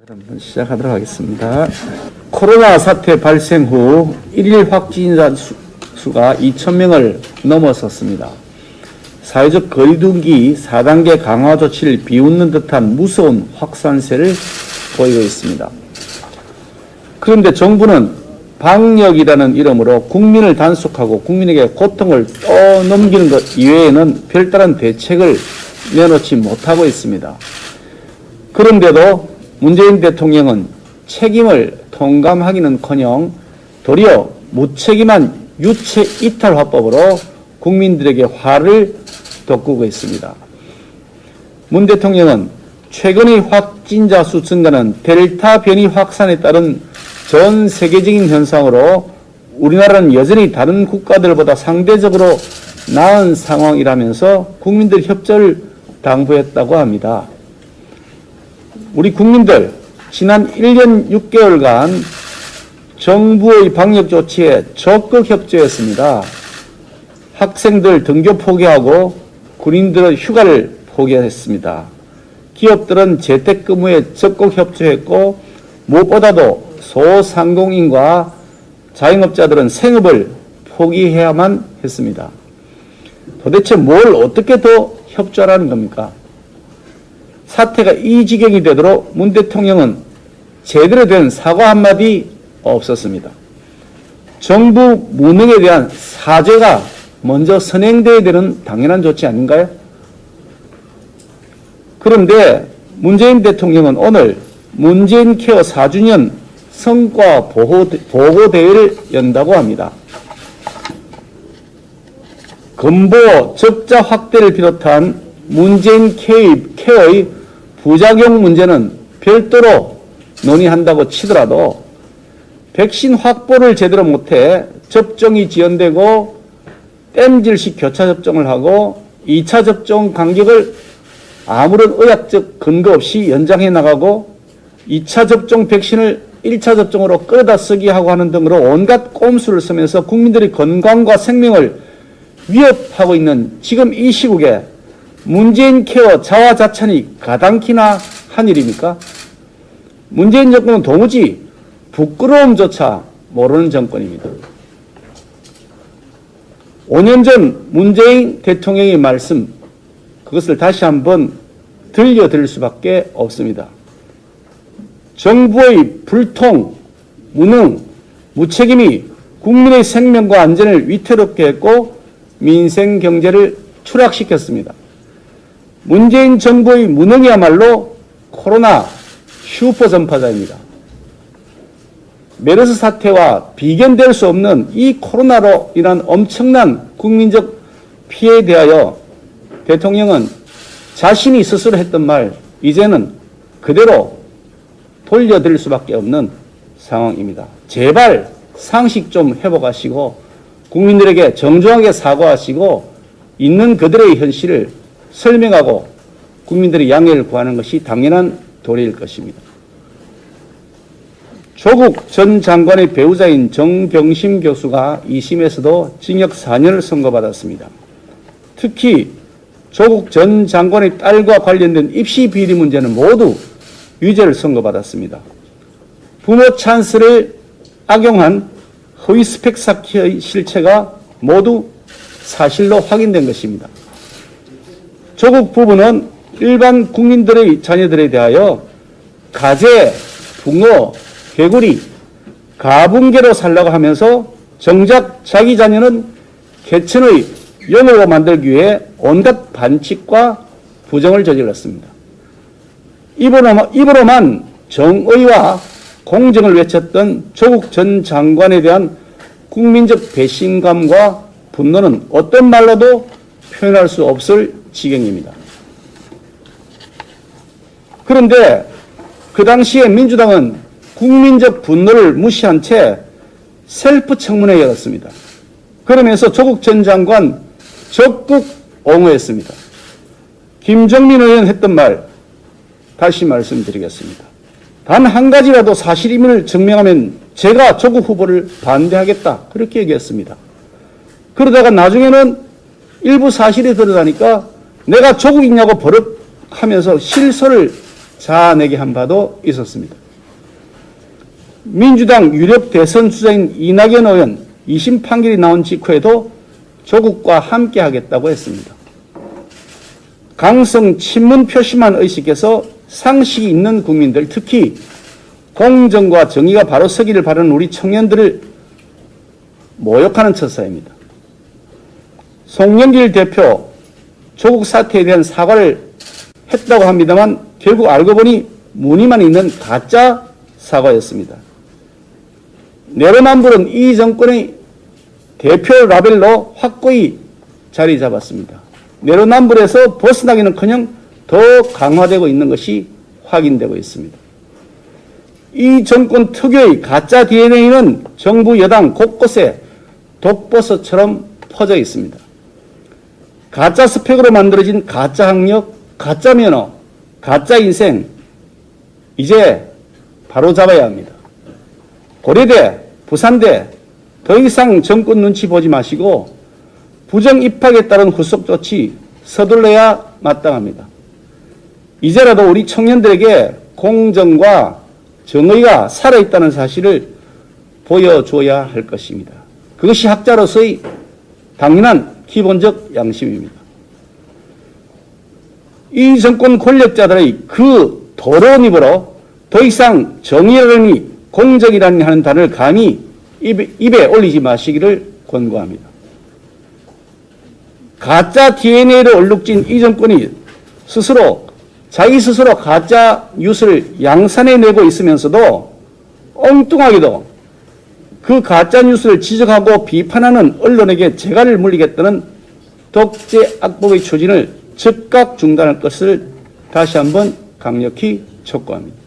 한번 시작하도록 하겠습니다. 코로나 사태 발생 후 1일 확진자 수가 2,000명을 넘어섰습니다. 사회적 거리두기 4단계 강화 조치를 비웃는 듯한 무서운 확산세를 보이고 있습니다. 그런데 정부는 방역이라는 이름으로 국민을 단속하고 국민에게 고통을 떠넘기는 것 이외에는 별다른 대책을 내놓지 못하고 있습니다. 그런데도 문재인 대통령은 책임을 통감하기는커녕 도리어 무책임한 유체 이탈 화법으로 국민들에게 화를 돋구고 있습니다. 문 대통령은 최근의 확진자 수 증가는 델타 변이 확산에 따른 전 세계적인 현상으로 우리나라는 여전히 다른 국가들보다 상대적으로 나은 상황이라면서 국민들 협조를 당부했다고 합니다. 우리 국민들 지난 1년 6개월간 정부의 방역 조치에 적극 협조했습니다. 학생들 등교 포기하고 군인들은 휴가를 포기했습니다. 기업들은 재택근무에 적극 협조했고 무엇보다도 소상공인과 자영업자들은 생업을 포기해야만 했습니다. 도대체 뭘 어떻게 더 협조하라는 겁니까? 사태가 이 지경이 되도록 문 대통령은 제대로 된 사과 한마디 없었습니다. 정부 무능에 대한 사죄가 먼저 선행되어야 되는 당연한 조치 아닌가요? 그런데 문재인 대통령은 오늘 문재인 케어 4주년 성과 보고대회를 연다고 합니다. 근보 적자 확대를 비롯한 문재인 케어의 부작용 문제는 별도로 논의한다고 치더라도 백신 확보를 제대로 못해 접종이 지연되고 땜질식 교차 접종을 하고 2차 접종 간격을 아무런 의학적 근거 없이 연장해 나가고 2차 접종 백신을 1차 접종으로 끌어다 쓰기 하고 하는 등으로 온갖 꼼수를 쓰면서 국민들의 건강과 생명을 위협하고 있는 지금 이 시국에 문재인 케어 자화자찬이 가당키나 한 일입니까? 문재인 정권은 도무지 부끄러움조차 모르는 정권입니다. 5년 전 문재인 대통령의 말씀, 그것을 다시 한번 들려드릴 수밖에 없습니다. 정부의 불통, 무능, 무책임이 국민의 생명과 안전을 위태롭게 했고 민생 경제를 추락시켰습니다. 문재인 정부의 무능이야말로 코로나 슈퍼 전파자입니다. 메르스 사태와 비견될 수 없는 이 코로나로 인한 엄청난 국민적 피해에 대하여 대통령은 자신이 스스로 했던 말 이제는 그대로 돌려드릴 수밖에 없는 상황입니다. 제발 상식 좀 회복하시고 국민들에게 정중하게 사과하시고 있는 그들의 현실을 설명하고 국민들의 양해를 구하는 것이 당연한 도리일 것입니다. 조국 전 장관의 배우자인 정경심 교수가 2심에서도 징역 4년을 선고받았습니다. 특히 조국 전 장관의 딸과 관련된 입시 비리 문제는 모두 유죄를 선고받았습니다. 부모 찬스를 악용한 허위 스펙 쌓기의 실체가 모두 사실로 확인된 것입니다. 조국 부부는 일반 국민들의 자녀들에 대하여 가재, 붕어, 개구리, 가분개로 살라고 하면서 정작 자기 자녀는 개천의 영으로 만들기 위해 온갖 반칙과 부정을 저질렀습니다. 입으로만 정의와 공정을 외쳤던 조국 전 장관에 대한 국민적 배신감과 분노는 어떤 말로도 표현할 수 없을 지경입니다. 그런데 그 당시에 민주당은 국민적 분노를 무시한 채 셀프 청문회에 열었습니다. 그러면서 조국 전 장관 적극 옹호했습니다. 김정민 의원 했던 말 다시 말씀드리겠습니다. 단 한 가지라도 사실임을 증명하면 제가 조국 후보를 반대하겠다 그렇게 얘기했습니다. 그러다가 나중에는 일부 사실이 드러나니까 내가 조국이냐고 버럭하면서 실소를 자아내게 한 바도 있었습니다. 민주당 유력 대선 주자인 이낙연 의원 2심 판결이 나온 직후에도 조국과 함께 하겠다고 했습니다. 강성 친문 표시만 의식해서 상식이 있는 국민들, 특히 공정과 정의가 바로 서기를 바라는 우리 청년들을 모욕하는 처사입니다. 송영길 대표 조국 사태에 대한 사과를 했다고 합니다만 결국 알고 보니 무늬만 있는 가짜 사과였습니다. 내로남불은 이 정권의 대표 라벨로 확고히 자리 잡았습니다. 내로남불에서 벗어나기는커녕 더 강화되고 있는 것이 확인되고 있습니다. 이 정권 특유의 가짜 DNA는 정부 여당 곳곳에 독버섯처럼 퍼져 있습니다. 가짜 스펙으로 만들어진 가짜 학력, 가짜 면허, 가짜 인생, 이제 바로잡아야 합니다. 고려대, 부산대, 더 이상 정권 눈치 보지 마시고 부정 입학에 따른 후속 조치 서둘러야 마땅합니다. 이제라도 우리 청년들에게 공정과 정의가 살아있다는 사실을 보여줘야 할 것입니다. 그것이 학자로서의 당연한 기본적 양심입니다. 이 정권 권력자들의 그 더러운 입으로 더 이상 정의라니 공정이라니 하는 단어를 감히 입에 올리지 마시기를 권고합니다. 가짜 DNA를 얼룩진 이 정권이 자기 스스로 가짜 뉴스를 양산해내고 있으면서도 엉뚱하게도 그 가짜 뉴스를 지적하고 비판하는 언론에게 재갈을 물리겠다는 독재 악법의 추진을 즉각 중단할 것을 다시 한번 강력히 촉구합니다.